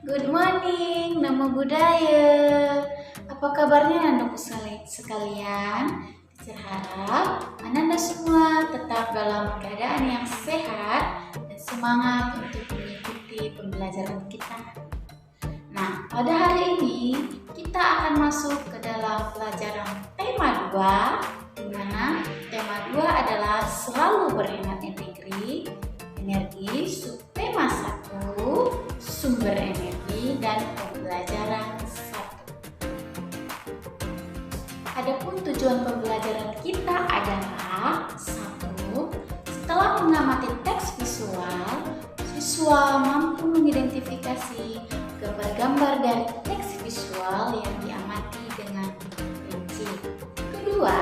Good morning, Namo Buddhaya. Apa kabarnya anakku sekalian? Saya harap Ananda semua tetap dalam keadaan yang sehat dan semangat untuk mengikuti pembelajaran kita. Nah, pada hari ini kita akan masuk ke dalam pelajaran tema 2, di mana tema 2 adalah selalu berhemat energi, subtema 1, sumber energi, dan pembelajaran 1. Adapun tujuan pembelajaran kita adalah 1. Setelah mengamati teks visual, siswa mampu mengidentifikasi gambar-gambar dari teks visual yang diamati dengan rinci. Kedua,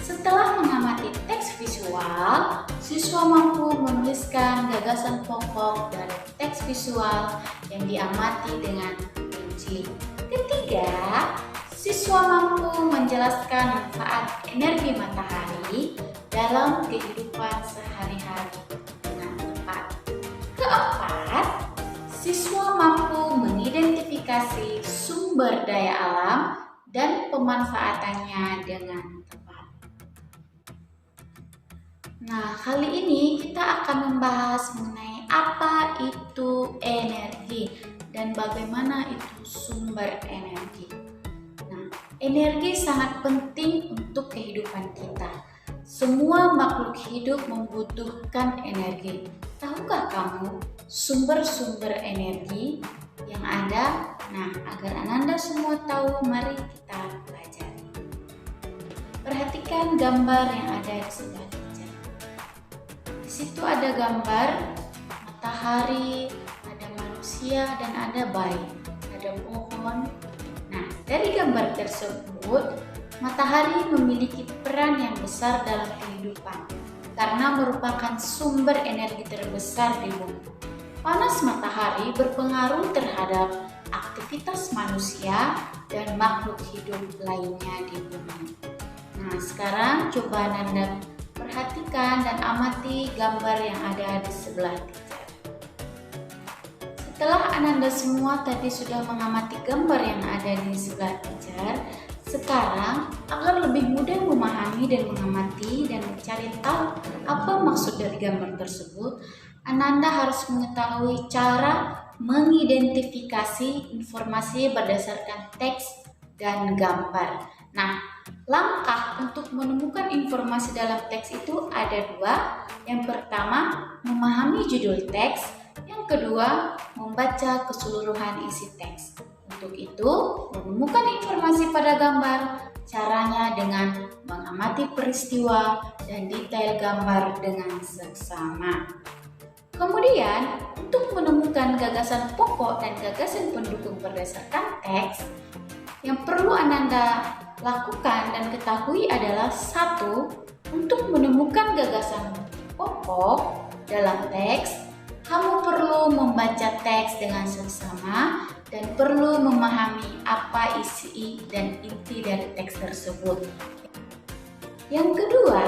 setelah mengamati teks visual, siswa mampu menuliskan gagasan pokok dari teks visual yang diamati dengan rinci. Ketiga, siswa mampu menjelaskan manfaat energi matahari dalam kehidupan sehari-hari dengan tepat. Keempat, siswa mampu mengidentifikasi sumber daya alam dan pemanfaatannya dengan tepat. Nah, kali ini kita akan membahas mengenai apa itu energi dan bagaimana itu sumber energi. Nah, energi sangat penting untuk kehidupan kita. Semua makhluk hidup membutuhkan energi. Tahukah kamu sumber-sumber energi yang ada? Nah, agar Ananda semua tahu, mari kita pelajari. Perhatikan gambar yang ada di sebelah kanan. Di situ ada gambar matahari, ada manusia, dan ada bayi, ada pohon. Nah, dari gambar tersebut, matahari memiliki peran yang besar dalam kehidupan karena merupakan sumber energi terbesar di bumi. Panas matahari berpengaruh terhadap aktivitas manusia dan makhluk hidup lainnya di bumi. Nah, sekarang coba Anda perhatikan dan amati gambar yang ada di sebelah teacher. Setelah Ananda semua tadi sudah mengamati gambar yang ada di sebelah teacher, sekarang agar lebih mudah memahami dan mengamati dan mencari tahu apa maksud dari gambar tersebut, Ananda harus mengetahui cara mengidentifikasi informasi berdasarkan teks dan gambar. Nah, langkah untuk menemukan informasi dalam teks itu ada 2. Yang pertama, memahami judul teks. Yang kedua, membaca keseluruhan isi teks. Untuk itu, menemukan informasi pada gambar, caranya dengan mengamati peristiwa dan detail gambar dengan seksama. Kemudian, untuk menemukan gagasan pokok dan gagasan pendukung berdasarkan teks, yang perlu Ananda lakukan dan ketahui adalah 1. Untuk menemukan gagasan pokok dalam teks, kamu perlu membaca teks dengan seksama dan perlu memahami apa isi dan inti dari teks tersebut. Yang kedua,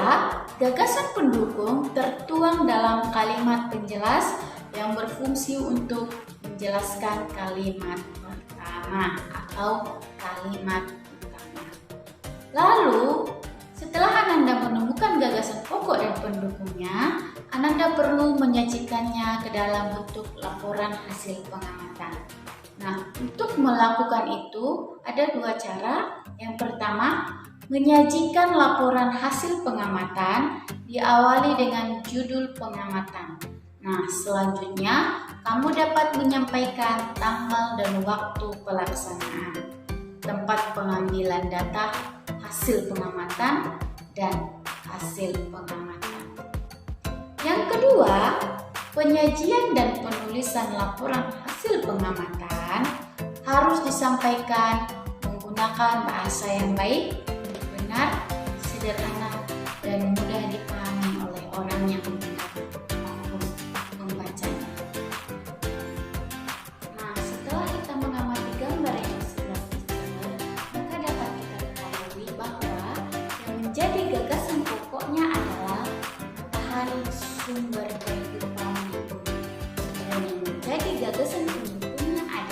gagasan pendukung tertuang dalam kalimat penjelas yang berfungsi untuk menjelaskan kalimat pertama atau kalimat utama. Lalu, setelah Ananda menemukan gagasan pokok dan pendukungnya, Ananda perlu menyajikannya ke dalam bentuk laporan hasil pengamatan. Nah, untuk melakukan itu ada 2 cara. Yang pertama, menyajikan laporan hasil pengamatan diawali dengan judul pengamatan. Nah, selanjutnya kamu dapat menyampaikan tanggal dan waktu pelaksanaan, tempat pengambilan data, hasil pengamatan, dan hasil pengamatan. Yang kedua, penyajian dan penulisan laporan hasil pengamatan harus disampaikan menggunakan bahasa yang baik, benar, sederhana, dan mudah dipahami oleh orang yang mendengar maupun membacanya. Nah, setelah kita mengamati gambar yang sebelah teacher, maka dapat kita ketahui bahwa yang menjadi gagasan pokoknya adalah matahari sumber kehidupan di bumi, dan yang menjadi gagasan pendukungnya adalah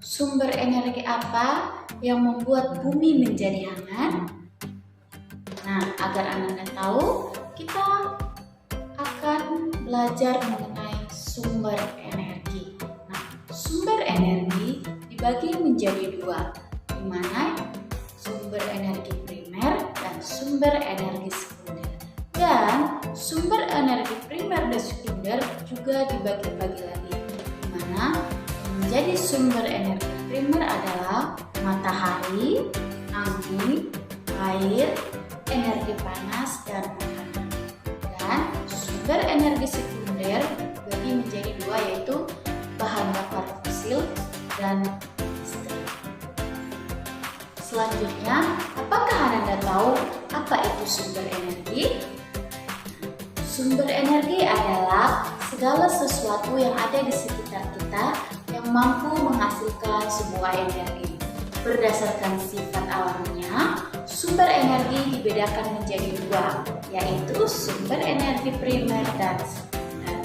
Sumber energi apa yang membuat bumi menjadi hangat? Nah, agar Anda tahu, kita akan belajar mengenai sumber energi. Nah, sumber energi dibagi menjadi dua, di mana sumber energi primer dan sumber energi sekunder. Dan sumber energi primer dan sekunder juga dibagi-bagi lagi, di mana menjadi sumber energi primer adalah matahari, angin, air, energi panas, dan makanan. Dan sumber energi sekunder dibagi menjadi dua, yaitu bahan bakar fosil dan listrik. Selanjutnya, apakah Anda tahu apa itu sumber energi? Sumber energi adalah segala sesuatu yang ada di sekitar kita yang mampu menghasilkan sebuah energi. Berdasarkan sifat alamnya, sumber energi dibedakan menjadi dua, yaitu sumber energi primer dan sekunder.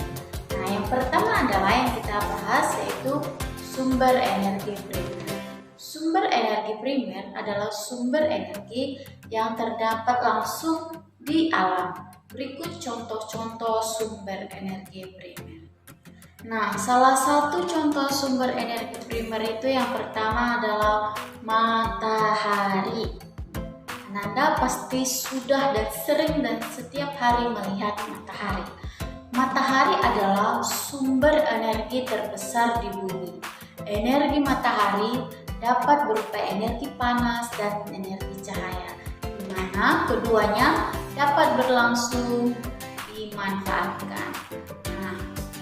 Nah, yang pertama adalah yang kita bahas, yaitu sumber energi primer. Sumber energi primer adalah sumber energi yang terdapat langsung di alam. Berikut contoh-contoh sumber energi primer. Nah, salah satu contoh sumber energi primer itu yang pertama adalah matahari. Anda pasti sudah dan sering dan setiap hari melihat matahari. Matahari adalah sumber energi terbesar di bumi. Energi matahari dapat berupa energi panas dan energi cahaya, di mana keduanya dapat berlangsung dimanfaatkan. Nah,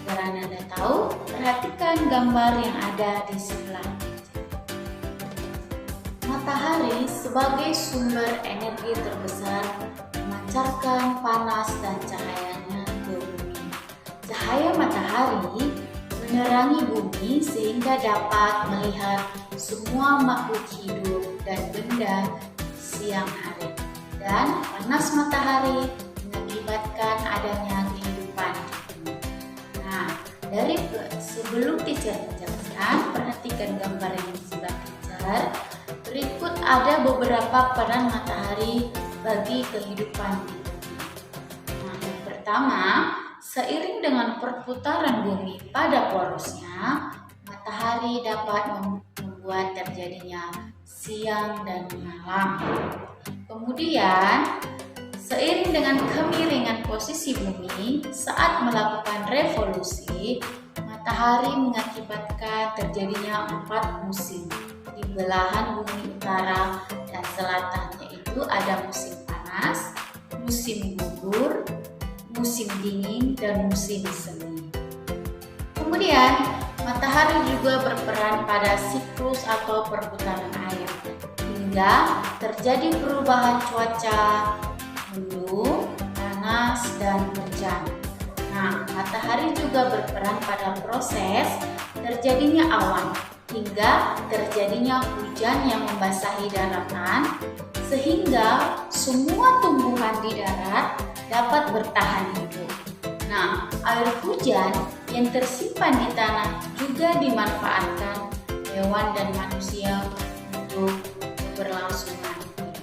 agar Anda tahu, perhatikan gambar yang ada di sebelah. Matahari sebagai sumber energi terbesar memancarkan panas dan cahayanya ke bumi. Cahaya matahari menerangi bumi sehingga dapat melihat semua makhluk hidup dan benda siang hari. Dan panas matahari mengakibatkan adanya kehidupan di bumi. Nah, sebelum teacher menjelaskan, perhatikan gambar yang di sebelah teacher. Berikut ada beberapa peran matahari bagi kehidupan di bumi. Nah, yang pertama, seiring dengan perputaran bumi pada porosnya, matahari dapat membuat terjadinya siang dan malam. Kemudian, seiring dengan kemiringan posisi bumi saat melakukan revolusi, matahari mengakibatkan terjadinya 4 musim di belahan bumi utara dan selatan, yaitu ada musim panas, musim gugur, musim dingin, dan musim semi. Kemudian, matahari juga berperan pada siklus atau perputaran air, hingga terjadi perubahan cuaca, mendung, panas, dan hujan. Nah, matahari juga berperan pada proses terjadinya awan, hingga terjadinya hujan yang membasahi daratan, sehingga semua tumbuhan di darat dapat bertahan hidup. Nah, air hujan yang tersimpan di tanah juga dimanfaatkan hewan dan manusia untuk keberlangsungan hidup.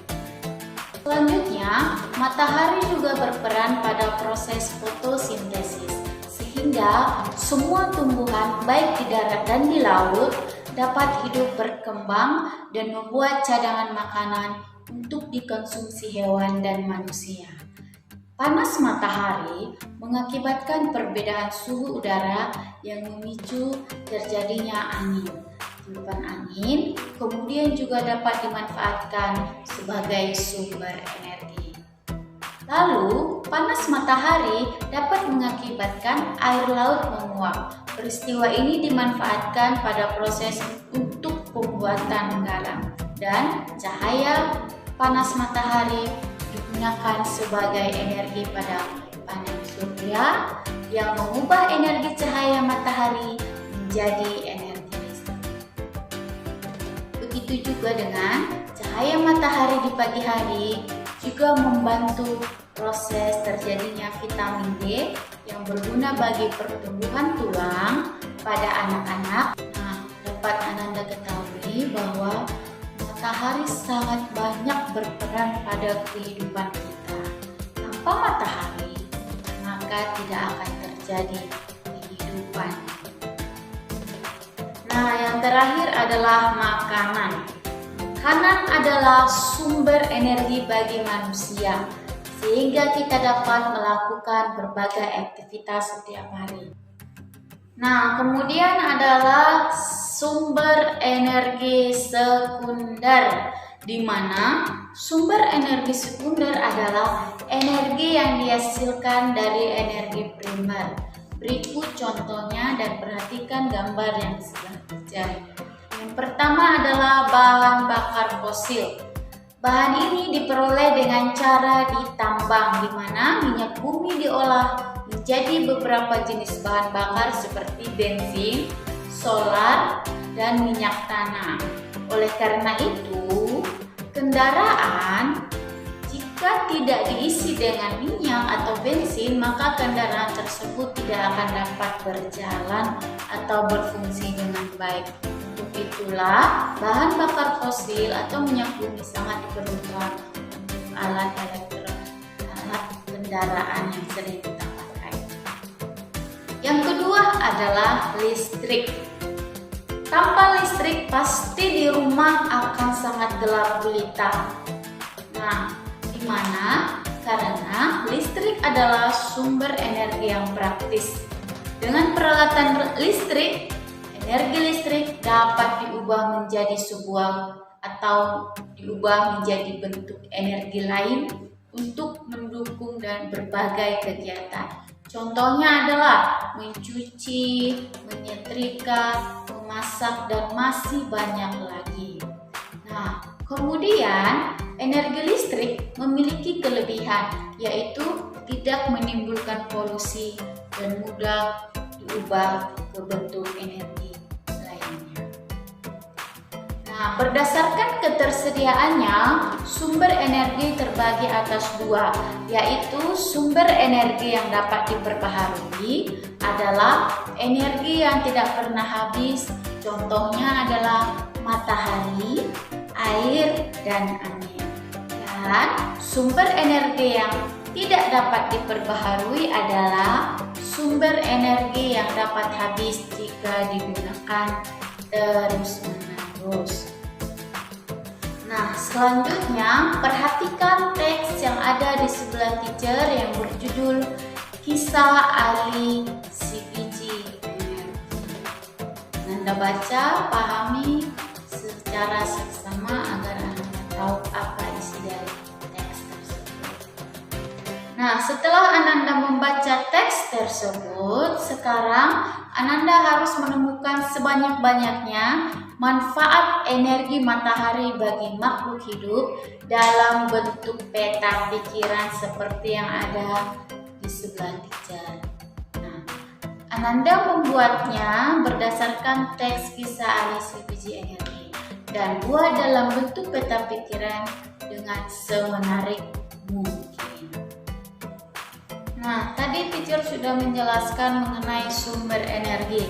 Selanjutnya, matahari juga berperan pada proses fotosintesis, sehingga semua tumbuhan baik di darat dan di laut dapat hidup berkembang dan membuat cadangan makanan untuk dikonsumsi hewan dan manusia. Panas matahari mengakibatkan perbedaan suhu udara yang memicu terjadinya angin. Tiupan angin kemudian juga dapat dimanfaatkan sebagai sumber energi. Lalu, panas matahari dapat mengakibatkan air laut menguap. Peristiwa ini dimanfaatkan pada proses untuk pembuatan garam, dan cahaya panas matahari digunakan sebagai energi pada panel surya yang mengubah energi cahaya matahari menjadi energi listrik. Begitu juga dengan cahaya matahari di pagi hari juga membantu proses terjadinya vitamin D yang berguna bagi pertumbuhan tulang pada anak-anak. Nah, dapat Ananda ketahui bahwa matahari sangat banyak berperan pada kehidupan kita. Tanpa matahari, maka tidak akan terjadi kehidupan. Nah, yang terakhir adalah makanan. Makanan adalah sumber energi bagi manusia, sehingga kita dapat melakukan berbagai aktivitas setiap hari. Nah, kemudian adalah sumber energi sekunder, di mana sumber energi sekunder adalah energi yang dihasilkan dari energi primer. Berikut contohnya dan perhatikan gambar yang sebelah kiri. Yang pertama adalah bahan bakar fosil. Bahan ini diperoleh dengan cara ditambang, di mana minyak bumi diolah menjadi beberapa jenis bahan bakar seperti bensin, solar, dan minyak tanah. Oleh karena itu, kendaraan jika tidak diisi dengan minyak atau bensin, maka kendaraan tersebut tidak akan dapat berjalan atau berfungsi dengan baik. Untuk itulah, bahan bakar fosil atau minyak bumi sangat diperlukan untuk alat kendaraan yang sering kita pakai. Yang kedua adalah listrik. Tanpa listrik, pasti di rumah akan sangat gelap gulita. Nah, dimana? Karena listrik adalah sumber energi yang praktis. Dengan peralatan listrik, energi listrik dapat diubah menjadi diubah menjadi bentuk energi lain untuk mendukung dan berbagai kegiatan. Contohnya adalah mencuci, menyetrika, memasak, dan masih banyak lagi. Nah, kemudian energi listrik memiliki kelebihan, yaitu tidak menimbulkan polusi dan mudah diubah ke bentuk energi lainnya. Nah, berdasarkan ketersediaannya, sumber energi terbagi atas dua, yaitu sumber energi yang dapat diperbaharui adalah energi yang tidak pernah habis. Contohnya adalah matahari, air, dan angin. Dan sumber energi yang tidak dapat diperbaharui adalah sumber energi yang dapat habis jika digunakan terus-menerus. Nah, selanjutnya perhatikan teks yang ada di sebelah teacher yang berjudul Kisah Ali si Biji Energi. Anda baca, pahami secara seksama agar Anda tahu apa isi dari teks tersebut. Nah, setelah Ananda membaca teks tersebut, sekarang Ananda harus menemukan sebanyak-banyaknya manfaat energi matahari bagi makhluk hidup dalam bentuk peta pikiran seperti yang ada di sebelah teacher. Nah, Ananda membuatnya berdasarkan teks kisah Ali si Biji Energi dan buat dalam bentuk peta pikiran dengan semenarik mungkin. Nah, tadi teacher sudah menjelaskan mengenai sumber energi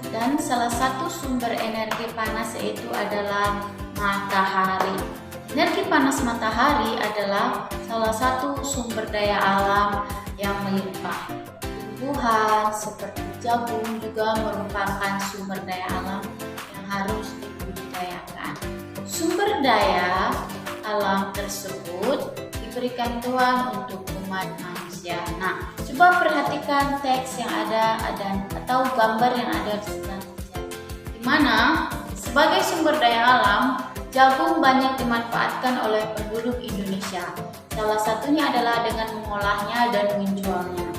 dan salah satu sumber energi panas yaitu adalah matahari. Energi panas matahari adalah salah satu sumber daya alam yang melimpah. Tumbuhan seperti jagung juga merupakan sumber daya alam yang harus dibudidayakan. Sumber daya alam tersebut diberikan Tuhan untuk umat manusia. Nah, coba perhatikan teks yang ada atau gambar yang ada di sebelah di mana sebagai sumber daya alam, jagung banyak dimanfaatkan oleh penduduk Indonesia. Salah satunya adalah dengan mengolahnya dan menjualnya.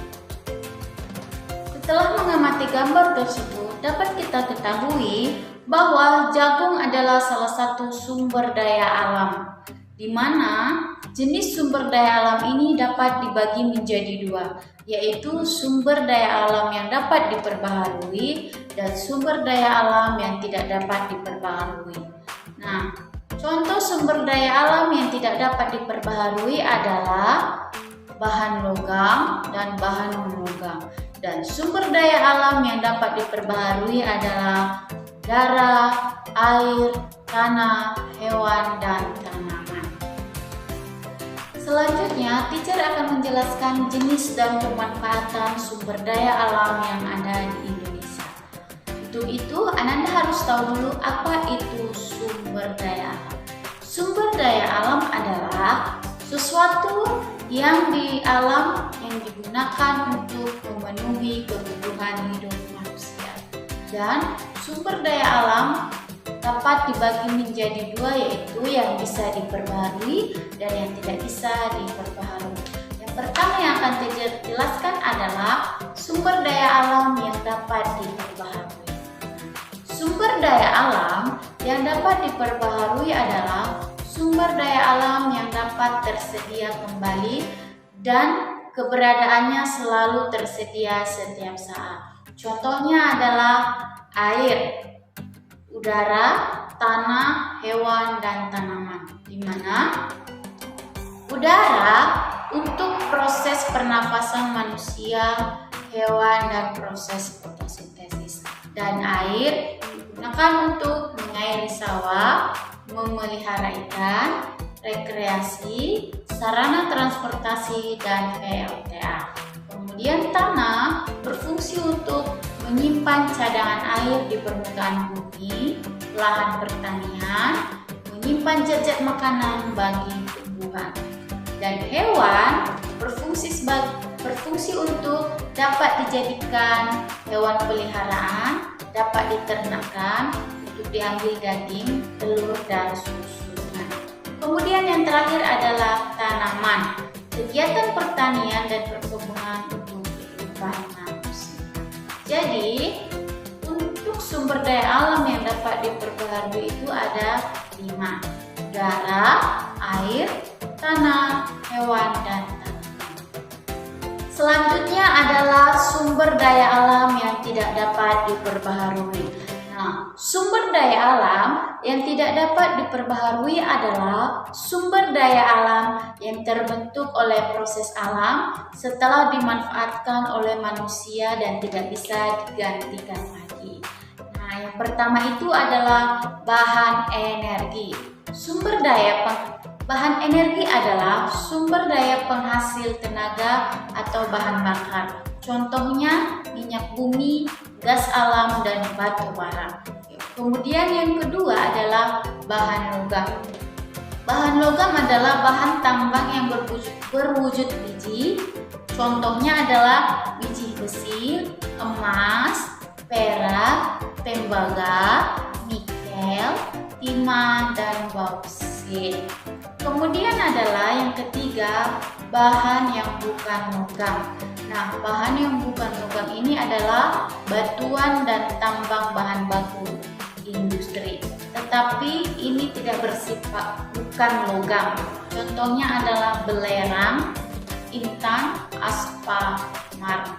Setelah mengamati gambar tersebut, dapat kita ketahui bahwa jagung adalah salah satu sumber daya alam, di mana jenis sumber daya alam ini dapat dibagi menjadi dua, yaitu sumber daya alam yang dapat diperbaharui dan sumber daya alam yang tidak dapat diperbaharui. Nah, contoh sumber daya alam yang tidak dapat diperbaharui adalah bahan logam dan bahan non-logam. Dan sumber daya alam yang dapat diperbaharui adalah udara, air, tanah, hewan, dan tanaman. Selanjutnya, teacher akan menjelaskan jenis dan pemanfaatan sumber daya alam yang ada di Indonesia. Untuk itu, Ananda harus tahu dulu apa itu sumber daya alam. Sumber daya alam adalah sesuatu yang di alam yang digunakan untuk memenuhi kebutuhan hidup manusia. Dan sumber daya alam dapat dibagi menjadi dua, yaitu yang bisa diperbaharui dan yang tidak bisa diperbaharui. Yang pertama yang akan saya jelaskan adalah sumber daya alam yang dapat diperbaharui. Sumber daya alam yang dapat diperbaharui adalah sumber daya alam yang dapat tersedia kembali dan keberadaannya selalu tersedia setiap saat. Contohnya adalah air, udara, tanah, hewan, dan tanaman. Di mana udara untuk proses pernafasan manusia, hewan, dan proses fotosintesis. Dan air digunakan untuk mengairi sawah, memelihara ikan, rekreasi, sarana transportasi, dan PLTA. Kemudian tanah berfungsi untuk menyimpan cadangan air di permukaan bumi, lahan pertanian, menyimpan zat-zat makanan bagi tumbuhan. Dan hewan berfungsi untuk dapat dijadikan hewan peliharaan, dapat diternakkan untuk diambil daging, telur, dan susu. Kemudian yang terakhir adalah tanaman, kegiatan pertanian dan perkebunan untuk kehidupan manusia. Jadi, untuk sumber daya alam yang dapat diperbaharui itu ada 5: udara, air, tanah, hewan, dan tanaman. Selanjutnya adalah sumber daya alam yang tidak dapat diperbaharui. Nah, sumber daya alam yang tidak dapat diperbaharui adalah sumber daya alam yang terbentuk oleh proses alam setelah dimanfaatkan oleh manusia dan tidak bisa digantikan lagi. Nah, yang pertama itu adalah bahan energi. Bahan energi adalah sumber daya penghasil tenaga atau bahan bakar. Contohnya minyak bumi, gas alam, dan batu bara. Kemudian yang kedua adalah bahan logam. Bahan logam adalah bahan tambang yang berwujud biji. Contohnya adalah biji besi, emas, perak, tembaga, nikel, timah, dan bauksit. Kemudian adalah yang ketiga, bahan yang bukan logam. Nah, bahan yang bukan logam ini adalah batuan dan tambang bahan baku industri. Tetapi ini tidak bersifat bukan logam. Contohnya adalah belerang, intan, aspal, marmer.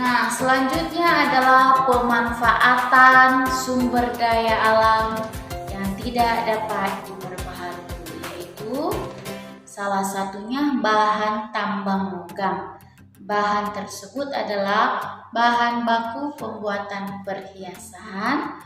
Nah, selanjutnya adalah pemanfaatan sumber daya alam yang tidak dapat diperbaharui, yaitu salah satunya bahan tambang logam. Bahan tersebut adalah bahan baku pembuatan perhiasan,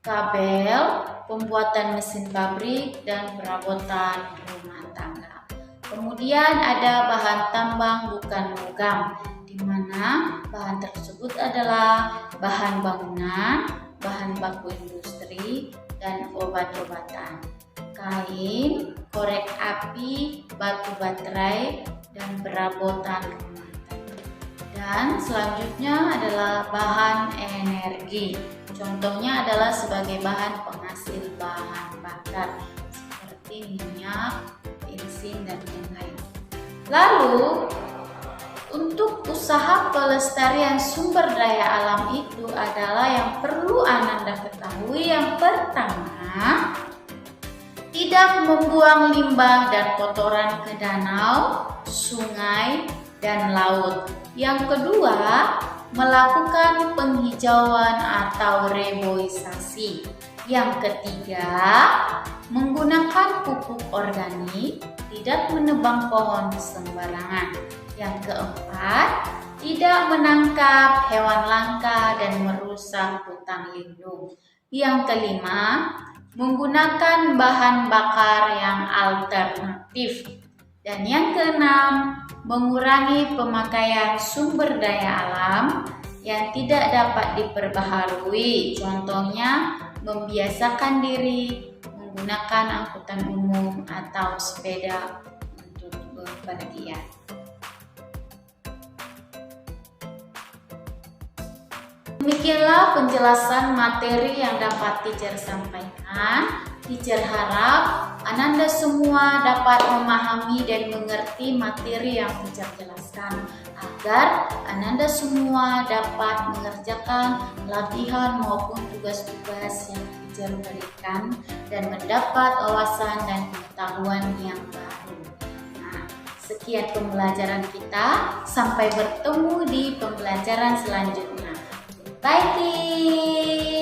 kabel, pembuatan mesin pabrik, dan perabotan rumah tangga. Kemudian ada bahan tambang bukan logam, di mana bahan tersebut adalah bahan bangunan, bahan baku industri, dan obat-obatan, kain, korek api, batu baterai, dan perabotan rumah tangga. Dan selanjutnya adalah bahan energi. Contohnya adalah sebagai bahan penghasil bahan bakar seperti minyak, bensin, dan lain-lain. Lalu, untuk usaha pelestarian sumber daya alam itu adalah yang perlu Ananda ketahui. Yang pertama, tidak membuang limbah dan kotoran ke danau, sungai, dan laut. Yang kedua, melakukan penghijauan atau reboisasi. Yang ketiga, menggunakan pupuk organik, tidak menebang pohon sembarangan. Yang keempat, tidak menangkap hewan langka dan merusak hutan lindung. Yang kelima, menggunakan bahan bakar yang alternatif. Dan yang keenam, mengurangi pemakaian sumber daya alam yang tidak dapat diperbaharui. Contohnya, membiasakan diri menggunakan angkutan umum atau sepeda untuk bepergian. Demikianlah penjelasan materi yang dapat teacher sampaikan. Teacher harap Ananda semua dapat memahami dan mengerti materi yang teacher jelaskan, agar Ananda semua dapat mengerjakan latihan maupun tugas-tugas yang teacher berikan dan mendapat wawasan dan pengetahuan yang baru. Nah, sekian pembelajaran kita. Sampai bertemu di pembelajaran selanjutnya. Bye, kids!